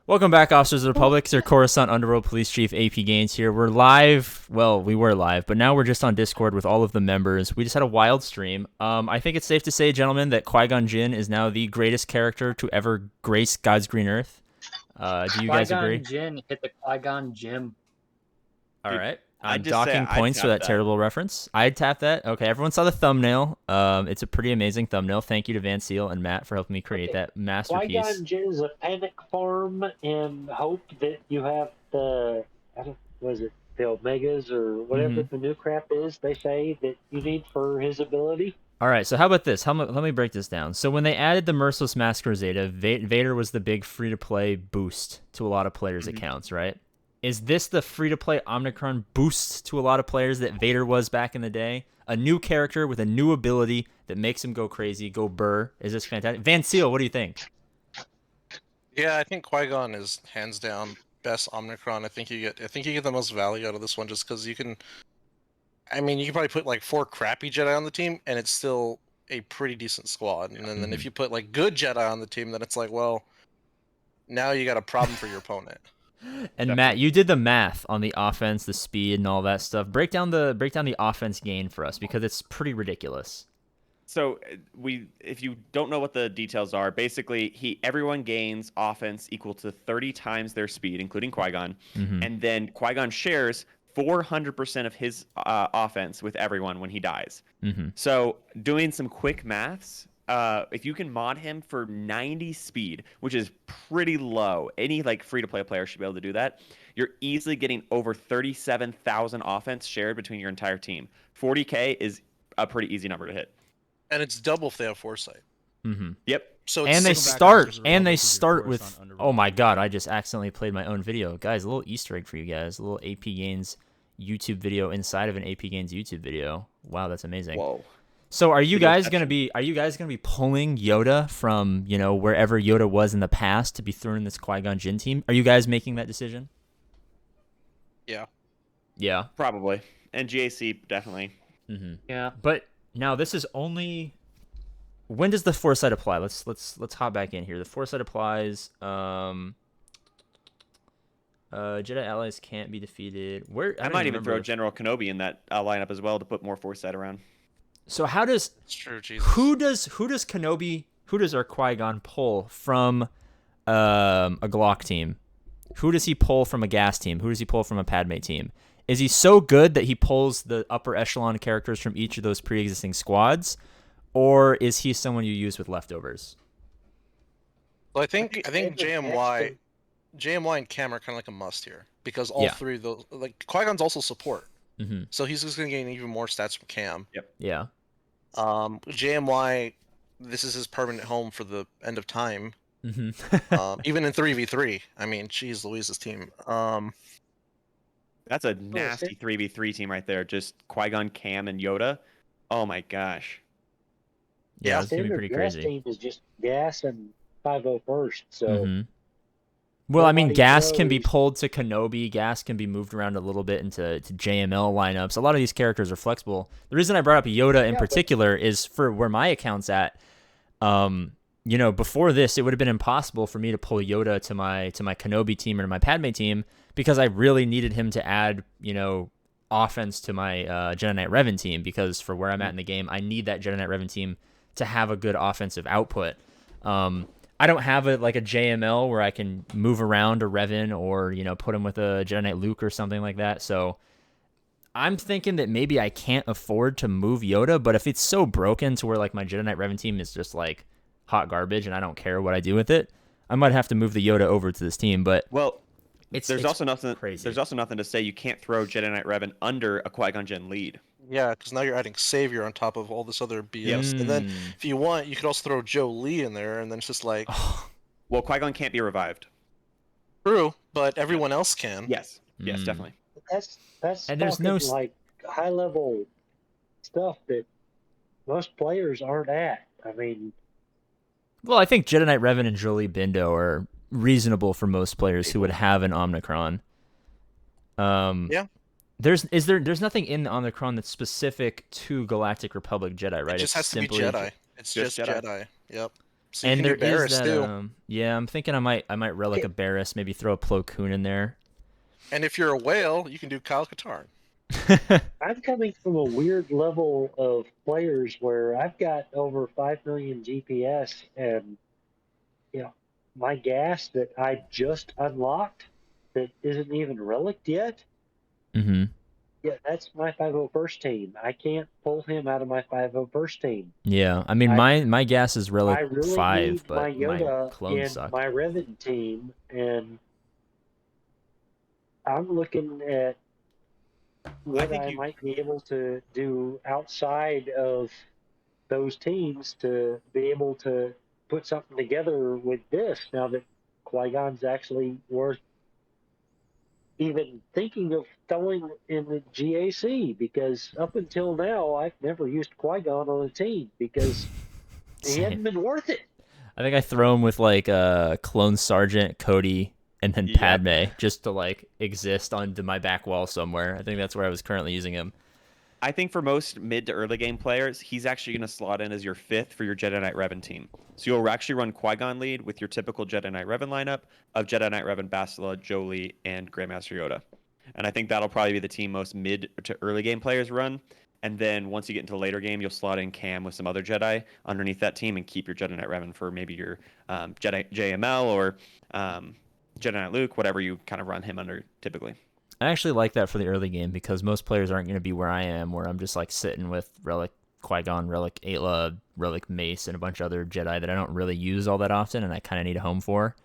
Welcome back, Officers of the Republic. It's your Coruscant Underworld Police Chief APGAINS here. We're live. Well, we were live, but now we're just on Discord with all of the members. We just had a wild stream. I think it's safe to say, gentlemen, that Qui-Gon Jinn is now the greatest character to ever grace God's green earth. Do you guys agree? Qui-Gon Jinn hit the Qui-Gon gym. All right. I'm I'd just say docking I'd points for tap that terrible reference. I'd tap that. Okay, everyone saw the thumbnail. It's a pretty amazing thumbnail. Thank you to Van Seal and Matt for helping me create that masterpiece. Qui-Gon Jinn is a panic farm and hope that you have the, was it the Omegas or whatever the new crap is they say that you need for his ability? All right, so how about this? Let me break this down. So when they added the Merciless Massacre Zeta, Vader was the big free-to-play boost to a lot of players' accounts, right? Is this the free-to-play Omnicron boost to a lot of players that Vader was back in the day? A new character with a new ability that makes him go crazy, go burr. Is this fantastic? Van Seal, what do you think? Yeah, I think Qui-Gon is hands down best Omnicron. I think you get the most value out of this one just because you can. I mean, you can probably put like 4 crappy Jedi on the team, and it's still a pretty decent squad. And then if you put like good Jedi on the team, then it's like, well, now you got a problem for your opponent. And Definitely. Matt, you did the math on the offense, the speed, and all that stuff. Break down the offense gain for us because it's pretty ridiculous. So if you don't know what the details are, basically everyone gains offense equal to 30 times their speed, including Qui-Gon, and then Qui-Gon shares 400% of his offense with everyone when he dies. So doing some quick maths, if you can mod him for 90 speed, which is pretty low, any like free-to-play player should be able to do that. You're easily getting over 37,000 offense shared between your entire team. 40K is a pretty easy number to hit. And it's double if they have foresight. Yep. So it's And they single- start with. Oh my god! I just accidentally played my own video, guys. A little Easter egg for you guys. A little AP Gains YouTube video inside of an AP Gains YouTube video. Wow, that's amazing. Whoa. So are you Video guys caption. gonna be pulling Yoda from wherever Yoda was in the past to be thrown in this Qui-Gon Jinn team? Are you guys making that decision? Yeah. Yeah. Probably. And GAC definitely. Yeah. But now this is only. When does the foresight apply? Let's hop back in here. The foresight applies. Jedi allies can't be defeated. I might even throw General Kenobi in that lineup as well to put more foresight around. So how does It's true, Jesus. who does Kenobi, who does our Qui-Gon pull from a Glock team? Who does he pull from a Gas team? Who does he pull from a Padme team? Is he so good that he pulls the upper echelon characters from each of those pre-existing squads, or is he someone you use with leftovers? Well, I think JMY and Cam are kind of like a must here because all Yeah. 3 of those, like Qui-Gon's also support, so he's just gonna gain even more stats from Cam. Yeah. JMY, this is his permanent home for the end of time. Even in 3v3. I mean, geez, Louise's team. That's a nasty 3v3 team right there. Just Qui-Gon, Cam, and Yoda. Oh my gosh. Yeah, it's gonna be Standard pretty gas crazy. team is just gas and 501st, so Well, I mean, nobody Gas can be knows. pulled to Kenobi. Gas can be moved around a little bit into JML lineups. A lot of these characters are flexible. The reason I brought up Yoda in particular is for where my account's at. Before this, it would have been impossible for me to pull Yoda to my Kenobi team or to my Padme team because I really needed him to add, offense to my Jedi Knight Revan team because for where I'm at in the game, I need that Jedi Knight Revan team to have a good offensive output. I don't have a JML where I can move around a Revan or, put him with a Jedi Knight Luke or something like that. So I'm thinking that maybe I can't afford to move Yoda, but if it's so broken to where like my Jedi Knight Revan team is just like hot garbage and I don't care what I do with it, I might have to move the Yoda over to this team. But Well, it's also nothing. crazy. There's also nothing to say you can't throw Jedi Knight Revan under a Qui-Gon Jinn lead. Yeah, because now you're adding Savior on top of all this other BS. And then if you want, you could also throw Joe Lee in there, and then it's just like Well, Qui-Gon can't be revived. true, but everyone else can. Yes, definitely. that's And there's talking no like high level stuff that most players aren't at. I mean, Well, I think Jedi Knight Revan and Jolie Bindo are reasonable for most players who would have an Omnicron. Yeah. There's nothing in the Omnicron that's specific to Galactic Republic Jedi, right? It just has to be simply- Jedi. It's Just just Jedi. Jedi. Yep. So you And can there do Barris is that. too. Yeah, I'm thinking I might relic a Barris, maybe throw a Plo Koon in there. And if you're a whale, you can do Kyle Katarn. I'm coming from a weird level of players where I've got over 5 million GPS, and you know, my gas that I just unlocked that isn't even relicked yet. Mm-hmm. Yeah, that's my 501st team. I can't pull him out of my 501st team. Yeah, I mean, my gas is relic I really 5, need my but my Yoda clones in suck. my Revan team, and I'm looking at what I might be able to do outside of those teams to be able to put something together with this. Now that Qui-Gon's actually worth even thinking of throwing in the GAC, because up until now I've never used Qui-Gon on a team because he Same. hadn't been worth it. I think I throw him with like Clone Sergeant, Cody, and then Yep. Padme just to like exist onto my back wall somewhere. I think that's where I was currently using him. I think for most mid to early game players, he's actually going to slot in as your 5th for your Jedi Knight Revan team. So you'll actually run Qui-Gon lead with your typical Jedi Knight Revan lineup of Jedi Knight Revan, Bastila, Jolee, and Grandmaster Yoda. And I think that'll probably be the team most mid to early game players run. And then once you get into the later game, you'll slot in Cam with some other Jedi underneath that team and keep your Jedi Knight Revan for maybe your Jedi JML or Jedi Knight Luke, whatever you kind of run him under typically. I actually like that for the early game because most players aren't going to be where I am, where I'm just like sitting with Relic Qui-Gon, Relic Aayla, Relic Mace, and a bunch of other Jedi that I don't really use all that often, and I kind of need a home for.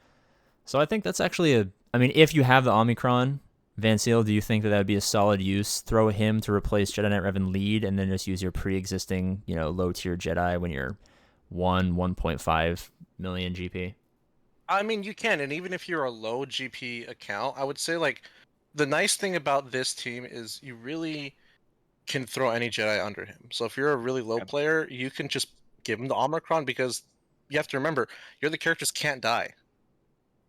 So I think that's actually I mean, if you have the Omicron, Van Seal, do you think that would be a solid use? Throw him to replace Jedi Knight Revan lead, and then just use your pre-existing, low tier Jedi when you're 1.5 million GP. I mean, you can, and even if you're a low GP account, I would say like the nice thing about this team is you really can throw any Jedi under him. So if you're a really low player, you can just give him the Omicron, because you have to remember, your other characters can't die.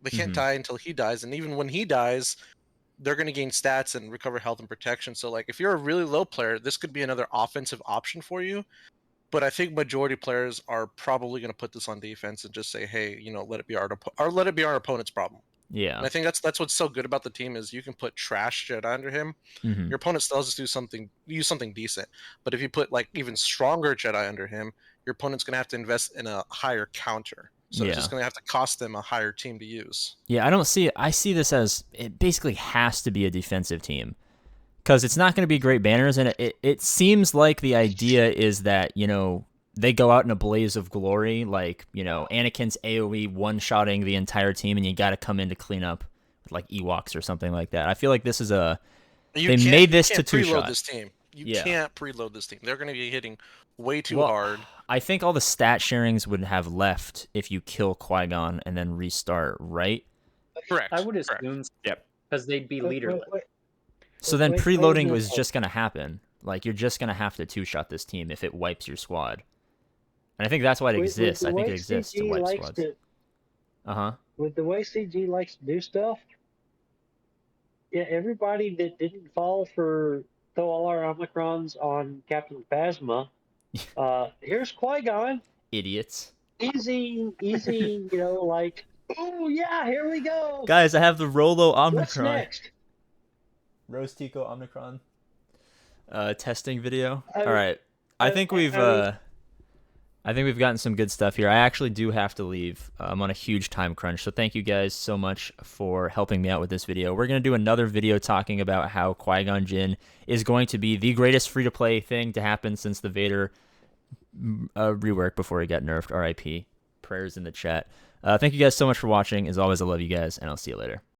They can't die until he dies, and even when he dies, they're going to gain stats and recover health and protection. So like if you're a really low player, this could be another offensive option for you. But I think majority players are probably going to put this on defense and just say, hey, let it be our opponent's problem. Yeah. And I think that's what's so good about the team is you can put trash Jedi under him. Mm-hmm. Your opponent still has to use something decent. But if you put like even stronger Jedi under him, your opponent's going to have to invest in a higher counter. So it's just going to have to cost them a higher team to use. Yeah, I don't see it. I see this as it basically has to be a defensive team because it's not going to be great banners. And it seems like the idea is that, they go out in a blaze of glory, like, Anakin's AoE one-shotting the entire team, and you got to come in to clean up with, like, Ewoks or something like that. I feel like this is they made this to two-shot. This team. You can't preload this team. They're going to be hitting way too hard. I think all the stat sharings would have left if you kill Qui-Gon and then restart, right? Correct. I would assume. Yep. Because they'd be leaderless. So then preloading was just going to happen. Like, you're just going to have to two-shot this team if it wipes your squad. And I think that's why it exists. I think it exists to wipe squads. With the way CG likes to do stuff, yeah, everybody that didn't fall for throw all our Omicrons on Captain Phasma, here's Qui-Gon. Idiots. Easy, like, oh yeah, here we go. Guys, I have the Rolo Omicron. What's next? Rose Tico Omicron. Testing video. All right. I think we've gotten some good stuff here. I actually do have to leave. I'm on a huge time crunch, so thank you guys so much for helping me out with this video. We're going to do another video talking about how Qui-Gon Jinn is going to be the greatest free-to-play thing to happen since the Vader rework before he got nerfed. RIP. Prayers in the chat. Thank you guys so much for watching. As always, I love you guys, and I'll see you later.